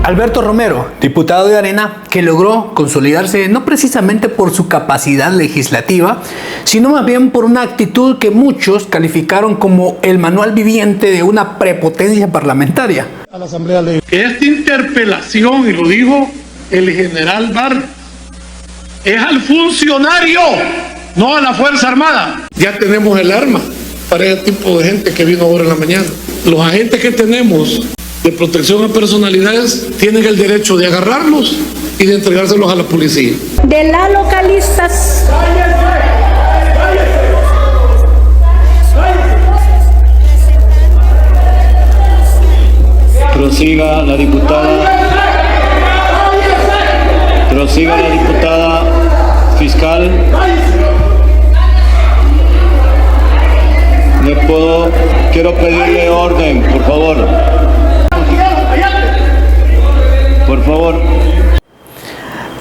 Alberto Romero, diputado de Arena, que logró consolidarse no precisamente por su capacidad legislativa, sino más bien por una actitud que muchos calificaron como el manual viviente de una prepotencia parlamentaria. A la Asamblea Esta interpelación, y lo dijo el general Barr, es al funcionario, no a la Fuerza Armada. Ya tenemos el arma para ese tipo de gente que vino ahora en la mañana. Los agentes que tenemos de protección a personalidades tienen el derecho de agarrarlos y de entregárselos a la policía. De la localistas. Prosiga la diputada. Prosiga la diputada fiscal. Quiero pedirle orden, por favor. Por favor.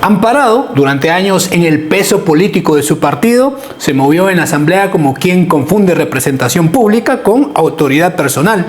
Amparado durante años en el peso político de su partido, se movió en la asamblea como quien confunde representación pública con autoridad personal,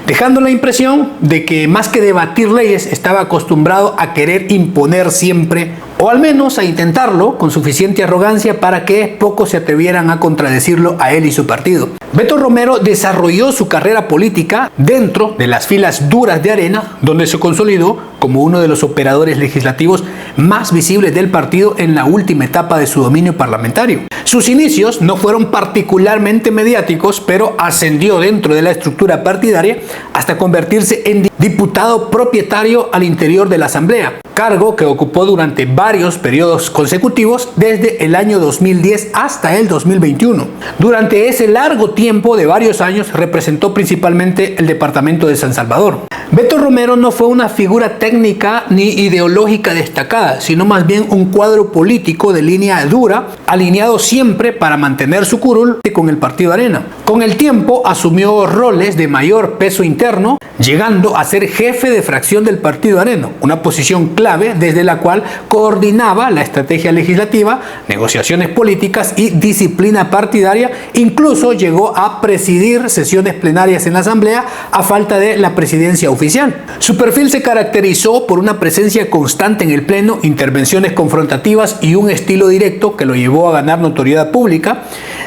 dejando la impresión de que más que debatir leyes estaba acostumbrado a querer imponer siempre, o al menos a intentarlo con suficiente arrogancia para que pocos se atrevieran a contradecirlo a él y su partido. Beto Romero desarrolló su carrera política dentro de las filas duras de Arena, donde se consolidó como uno de los operadores legislativos más visibles del partido en la última etapa de su dominio parlamentario. Sus inicios no fueron particularmente mediáticos, pero ascendió dentro de la estructura partidaria hasta convertirse en diputado propietario al interior de la Asamblea, cargo que ocupó durante varios periodos consecutivos desde el año 2010 hasta el 2021. Durante ese largo tiempo de varios años representó principalmente el departamento de San Salvador. Beto Romero no fue una figura técnica ni ideológica destacada, sino más bien un cuadro político de línea dura, alineado siempre para mantener su curul con el partido Arena. Con el tiempo asumió roles de mayor peso interno, llegando a ser jefe de fracción del partido Arena, una posición clave desde la cual coordinaba la estrategia legislativa, negociaciones políticas y disciplina partidaria. Incluso llegó a presidir sesiones plenarias en la Asamblea a falta de la presidencia oficial. Su perfil se caracterizó por una presencia constante en el Pleno, intervenciones confrontativas y un estilo directo que lo llevó a ganar notoriedad pública.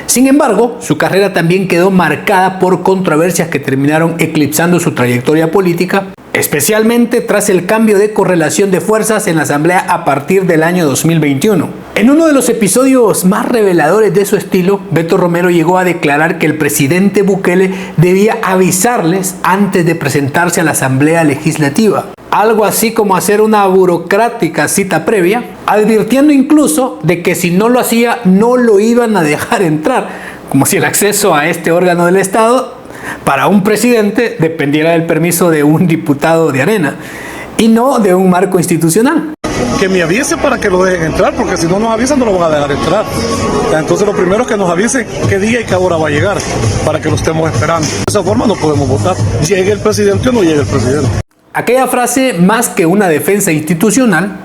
Sin embargo, su carrera también quedó marcada por controversias que terminaron eclipsando su trayectoria política, especialmente tras el cambio de correlación de fuerzas en la Asamblea a partir del año 2021. En uno de los episodios más reveladores de su estilo, Beto Romero llegó a declarar que el presidente Bukele debía avisarles antes de presentarse a la Asamblea Legislativa. Algo así como hacer una burocrática cita previa, advirtiendo incluso de que si no lo hacía no lo iban a dejar entrar, como si el acceso a este órgano del Estado para un presidente dependiera del permiso de un diputado de Arena y no de un marco institucional. Que me avise para que lo dejen entrar, porque si no nos avisan no lo van a dejar entrar. Entonces lo primero es que nos avisen qué día y qué hora va a llegar, para que lo estemos esperando. De esa forma no podemos votar, llegue el presidente o no llegue el presidente. Aquella frase, más que una defensa institucional,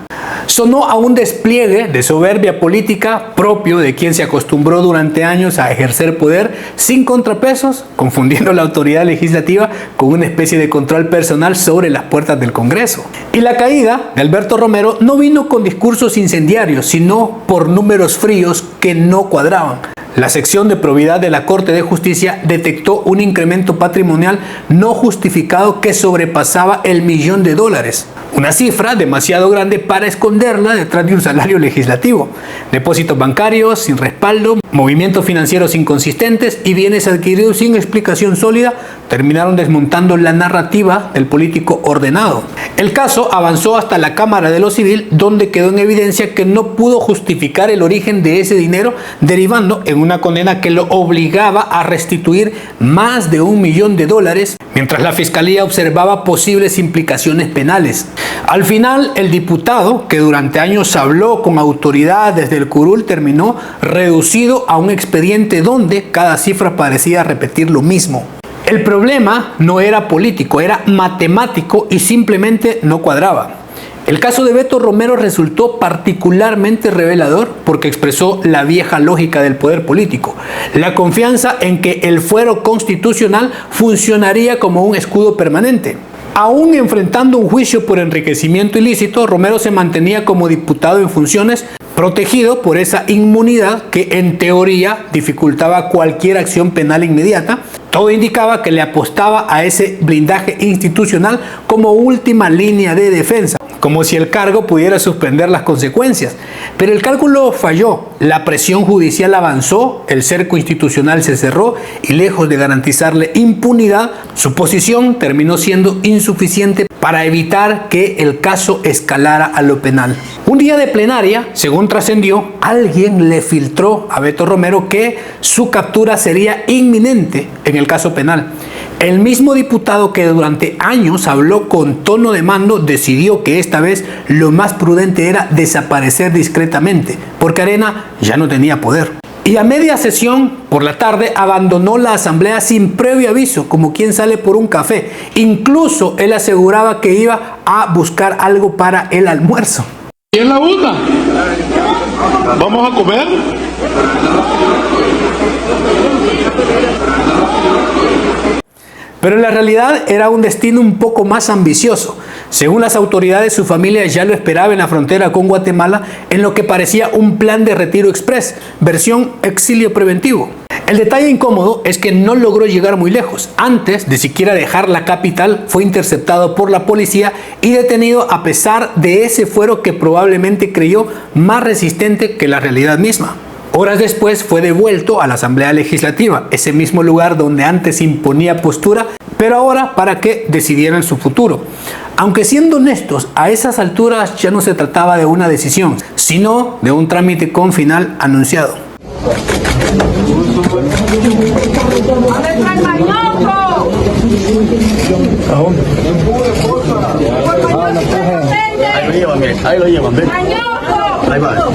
sonó a un despliegue de soberbia política propio de quien se acostumbró durante años a ejercer poder sin contrapesos, confundiendo la autoridad legislativa con una especie de control personal sobre las puertas del Congreso. Y la caída de Alberto Romero no vino con discursos incendiarios, sino por números fríos que no cuadraban. La sección de probidad de la Corte de Justicia detectó un incremento patrimonial no justificado que sobrepasaba el $1.000.000, una cifra demasiado grande para esconderla detrás de un salario legislativo, depósitos bancarios sin respaldo, movimientos financieros inconsistentes y bienes adquiridos sin explicación sólida terminaron desmontando la narrativa del político ordenado. El caso avanzó hasta la Cámara de lo Civil, donde quedó en evidencia que no pudo justificar el origen de ese dinero, derivando en una condena que lo obligaba a restituir más de $1.000.000, mientras la Fiscalía observaba posibles implicaciones penales. Al final, el diputado, que durante años habló con autoridad desde el curul, terminó reducido a un expediente donde cada cifra parecía repetir lo mismo. El problema no era político, era matemático y simplemente no cuadraba. El caso de Beto Romero resultó particularmente revelador porque expresó la vieja lógica del poder político, la confianza en que el fuero constitucional funcionaría como un escudo permanente. Aún enfrentando un juicio por enriquecimiento ilícito, Romero se mantenía como diputado en funciones, protegido por esa inmunidad que en teoría dificultaba cualquier acción penal inmediata. Todo indicaba que le apostaba a ese blindaje institucional como última línea de defensa, como si el cargo pudiera suspender las consecuencias. Pero el cálculo falló, la presión judicial avanzó, el cerco institucional se cerró y lejos de garantizarle impunidad, su posición terminó siendo insuficiente para evitar que el caso escalara a lo penal. Un día de plenaria, según trascendió, alguien le filtró a Beto Romero que su captura sería inminente en el caso penal. El mismo diputado que durante años habló con tono de mando decidió que esta vez lo más prudente era desaparecer discretamente, porque Arena ya no tenía poder. Y a media sesión, por la tarde, abandonó la asamblea sin previo aviso, como quien sale por un café. Incluso él aseguraba que iba a buscar algo para el almuerzo. ¿Y en la una? ¿Vamos a comer? Pero en la realidad era un destino un poco más ambicioso. Según las autoridades, su familia ya lo esperaba en la frontera con Guatemala en lo que parecía un plan de retiro express, versión exilio preventivo. El detalle incómodo es que no logró llegar muy lejos. Antes de siquiera dejar la capital, fue interceptado por la policía y detenido a pesar de ese fuero que probablemente creyó más resistente que la realidad misma. Horas después fue devuelto a la Asamblea Legislativa, ese mismo lugar donde antes imponía postura, pero ahora para que decidieran su futuro. Aunque siendo honestos, a esas alturas ya no se trataba de una decisión, sino de un trámite con final anunciado. Ahí lo llevan, ven. Ahí va.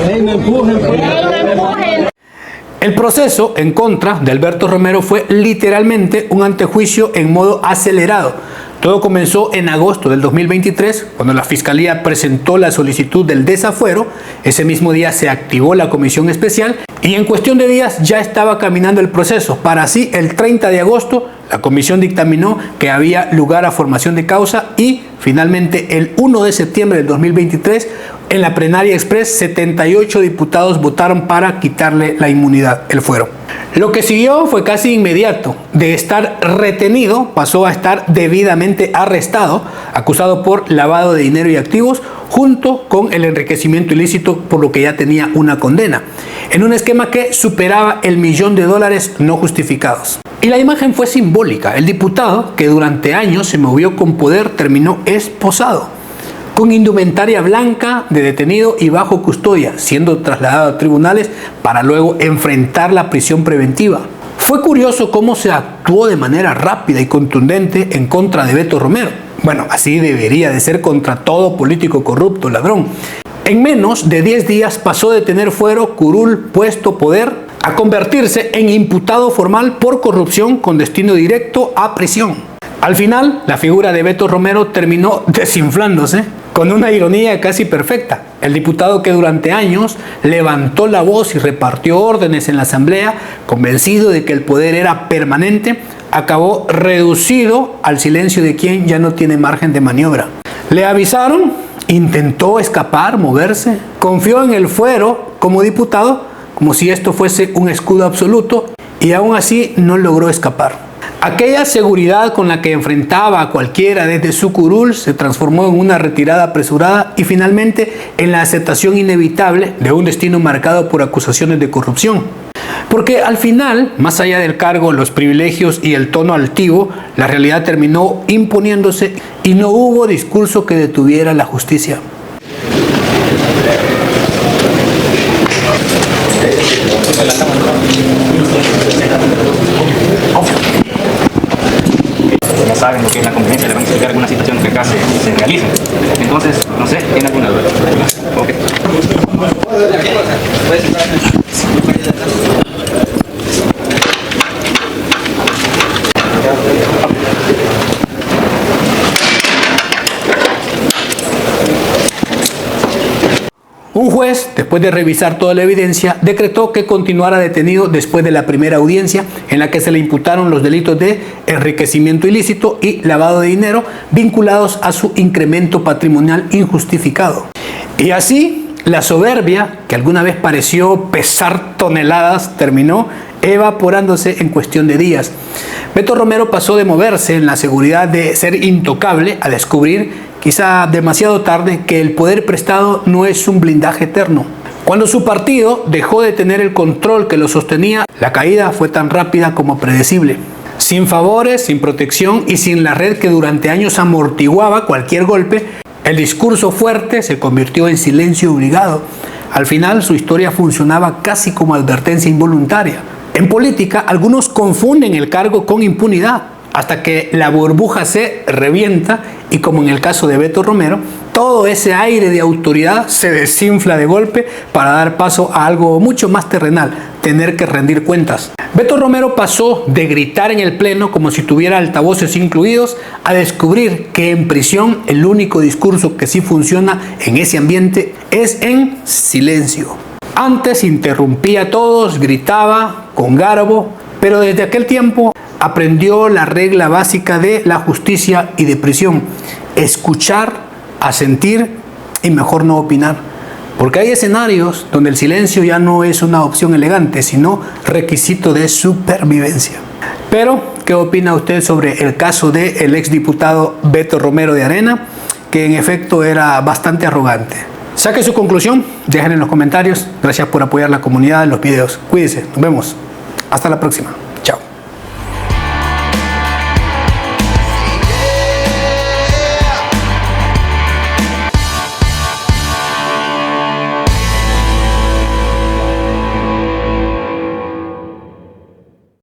El proceso en contra de Alberto Romero fue literalmente un antejuicio en modo acelerado. Todo comenzó en agosto del 2023, cuando la Fiscalía presentó la solicitud del desafuero. Ese mismo día se activó la comisión especial y en cuestión de días ya estaba caminando el proceso. Para así, el 30 de agosto, la comisión dictaminó que había lugar a formación de causa y finalmente el 1 de septiembre del 2023, en la plenaria express, 78 diputados votaron para quitarle la inmunidad, el fuero. Lo que siguió fue casi inmediato. De estar retenido pasó a estar debidamente arrestado, acusado por lavado de dinero y activos, junto con el enriquecimiento ilícito, por lo que ya tenía una condena, en un esquema que superaba el $1.000.000 no justificados. Y la imagen fue simbólica. El diputado, que durante años se movió con poder, terminó esposado, con indumentaria blanca de detenido y bajo custodia, siendo trasladado a tribunales para luego enfrentar la prisión preventiva. Fue curioso cómo se actuó de manera rápida y contundente en contra de Beto Romero. Bueno, así debería de ser contra todo político corrupto, ladrón. En menos de 10 días pasó de tener fuero, curul, puesto, poder, a convertirse en imputado formal por corrupción con destino directo a prisión. Al final, la figura de Beto Romero terminó desinflándose con una ironía casi perfecta. El diputado que durante años levantó la voz y repartió órdenes en la Asamblea, convencido de que el poder era permanente, acabó reducido al silencio de quien ya no tiene margen de maniobra. Le avisaron, intentó escapar, moverse, confió en el fuero como diputado, como si esto fuese un escudo absoluto, y aún así no logró escapar. Aquella seguridad con la que enfrentaba a cualquiera desde su curul se transformó en una retirada apresurada y finalmente en la aceptación inevitable de un destino marcado por acusaciones de corrupción. Porque al final, más allá del cargo, los privilegios y el tono altivo, la realidad terminó imponiéndose y no hubo discurso que detuviera la justicia. Ya saben lo que es la convivencia, le van a explicar alguna situación que acá se realice. Entonces, no sé, ¿tienen alguna duda? Ok. Un juez, después de revisar toda la evidencia, decretó que continuara detenido después de la primera audiencia en la que se le imputaron los delitos de enriquecimiento ilícito y lavado de dinero vinculados a su incremento patrimonial injustificado. Y así, la soberbia, que alguna vez pareció pesar toneladas, terminó evaporándose en cuestión de días. Beto Romero pasó de moverse en la seguridad de ser intocable a descubrir, quizá demasiado tarde, que el poder prestado no es un blindaje eterno. Cuando su partido dejó de tener el control que lo sostenía, la caída fue tan rápida como predecible. Sin favores, sin protección y sin la red que durante años amortiguaba cualquier golpe, el discurso fuerte se convirtió en silencio obligado. Al final, su historia funcionaba casi como advertencia involuntaria. En política, algunos confunden el cargo con impunidad, hasta que la burbuja se revienta y, como en el caso de Beto Romero, todo ese aire de autoridad se desinfla de golpe para dar paso a algo mucho más terrenal, tener que rendir cuentas. Beto Romero pasó de gritar en el pleno como si tuviera altavoces incluidos a descubrir que en prisión el único discurso que sí funciona en ese ambiente es en silencio. Antes interrumpía a todos, gritaba con garbo, pero desde aquel tiempo aprendió la regla básica de la justicia y de prisión: escuchar, asentir y mejor no opinar. Porque hay escenarios donde el silencio ya no es una opción elegante, sino requisito de supervivencia. Pero, ¿qué opina usted sobre el caso del exdiputado Beto Romero de Arena, que en efecto era bastante arrogante? Saque su conclusión, dejen en los comentarios. Gracias por apoyar la comunidad en los videos. Cuídense, nos vemos. Hasta la próxima.